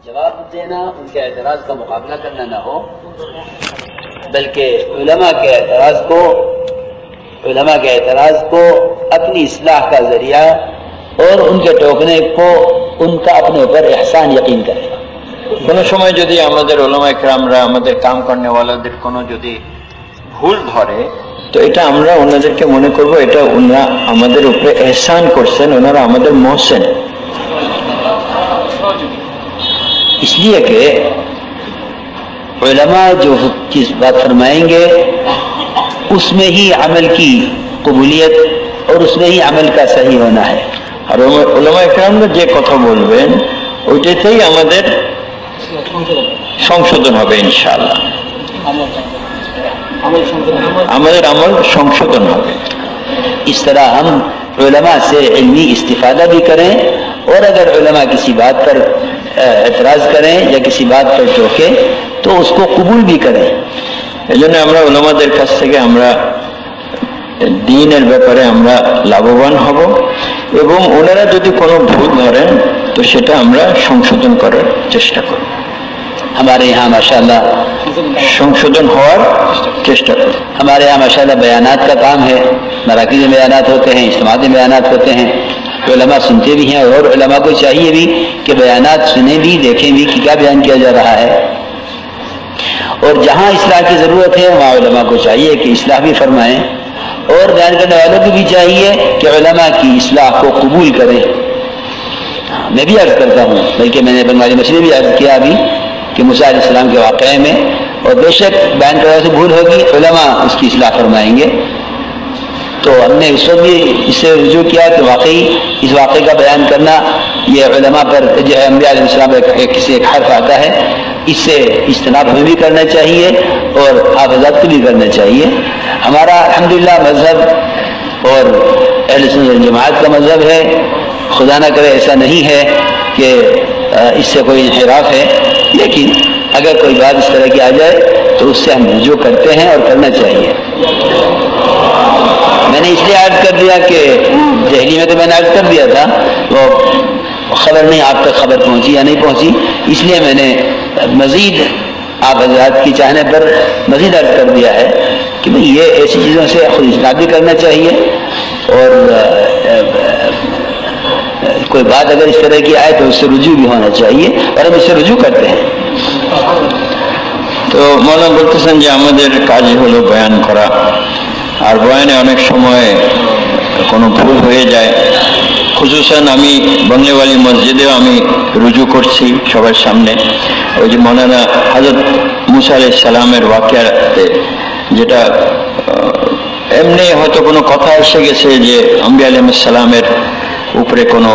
جواب دینا، ان کے اعتراض کا مقابلہ کرنا نہ ہو، بلکہ علماء کے اعتراض کو اپنی اصلاح کا ذریعہ اور ان کے ٹوکنے کو ان کا اپنے اوپر احسان یقین کرے۔ কোনো সময় যদি আমাদের উলামা ইকরামরা আমাদের কাম করনেওয়ালাদের কোনো যদি ভুল ধরে, তো এটা আমরা ওনাদেরকে মনে করব এটা ওনারা আমাদের উপরে এহসান করছেন, ওনারা আমাদের মোহসেন। اس لیے کہ علماء جو چیز بات فرمائیں گے اس میں ہی عمل کی قبولیت اور اس میں ہی عمل کا صحیح ہونا ہے۔ আর উলামা ইকরামরা যে কথা বলবেন ওইটাতেই আমাদের সংশোধন হবে ইনশাআল্লাহ, আমাদের আমল সংশোধন হবে। اس طرح ہم علماء سے علمی استفادہ بھی کریں، اور اگر علماء کسی بات پر اعتراض کریں یا کسی بات پر ٹوکیں تو اس کو قبول بھی کریں۔ এই জন্য আমরা উলামাদের কাছ থেকে আমরা দ্বীনের ব্যাপারে আমরা লাভবান হব, এবং ওনারা যদি কোনো ভুল ধরেন তো সেটা আমরা সংশোধন করার চেষ্টা করব, ہمارے یہاں ماشاءاللہ সংশোধন হওয়ার চেষ্টা করব۔ ہمارے یہاں ماشاءاللہ بیانات کا کام ہے، مراکز میں بیانات ہوتے ہیں، اجتماعات میں بیانات ہوتے ہیں، علماء سنتے بھی ہیں، اور علماء کو چاہیے بھی کہ بیانات سنیں بھی، دیکھیں بھی کہ کیا بیان کیا جا رہا ہے، اور جہاں اصلاح کی ضرورت ہے وہاں علماء کو چاہیے کہ اصلاح بھی فرمائیں، اور بیان کرنے والوں کو بھی چاہیے کہ علماء کی اصلاح کو قبول کریں۔ میں بھی عرض کرتا ہوں، بلکہ میں نے بنگالی مسئلے بھی عرض کیا ابھی کہ موسیٰ علیہ السلام کے واقعے میں، اور بے شک بیان کرنے سے بھول ہوگی، علماء اس کی اصلاح فرمائیں گے۔ تو ہم نے اس وقت بھی اس سے رجوع کیا کہ واقعی اس واقعے کا بیان کرنا یہ علماء پر جو ہے انبیاء علیہ السلام ایک حرف آتا ہے، اس سے اجتناب ہمیں بھی کرنا چاہیے اور آپ حضرات کو بھی کرنا چاہیے۔ ہمارا الحمدللہ مذہب اور اہل سنت والجماعت کا مذہب ہے، خدا نہ کرے ایسا نہیں ہے کہ اس سے کوئی انحراف ہے، لیکن اگر کوئی بات اس طرح کی آ جائے تو اس سے ہم رجوع کرتے ہیں اور کرنا چاہیے۔ میں نے اس لیے عرض کر دیا کہ دہلی میں تو میں نے عرض کر دیا تھا، وہ خبر نہیں آپ تک خبر پہنچی یا نہیں پہنچی، اس لیے میں نے مزید آپ حضرات کی چاہنے پر مزید عرض کر دیا ہے کہ بھئی یہ ایسی چیزوں سے خود اجتناب بھی کرنا چاہیے، اور کوئی بات اگر اس طرح کی آئے تو اس سے رجوع بھی ہونا چاہیے، اور ہم اس سے رجوع کرتے ہیں۔ তো মৌলানা বলতেছেন যে আমাদের কাজ হলো বয়ান করা, আর বয়ানে অনেক সময় কোনো ভুল হয়ে যায়। খুসুসান আমি বংলেওয়ালি মসজিদেও আমি রুজু করছি সবার সামনে, ওই যে মৌলানা হযরত মুসা আলাইহিস সালামের ওয়াকিয়াতে, যেটা এমনি হয়তো কোনো কথা এসে গেছে যে আম্বিয়া আলাইহিস সালামের উপরে কোনো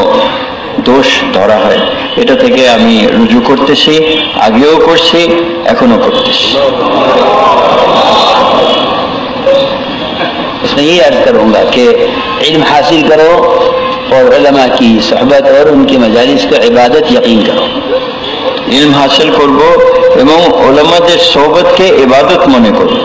দোষ ধরা হয়, এটা থেকে আমি রুজু করতেছি, আগেও করছি, এখনো করতেছি। اس میں یہ عرض کروں گا کہ علم حاصل کرو اور علماء کی صحبت اور ان کی مجالس کو عبادت یقین کرو۔ علم حاصل করব এবং উলামাদের সোহবতকে ইবাদত মনে করব।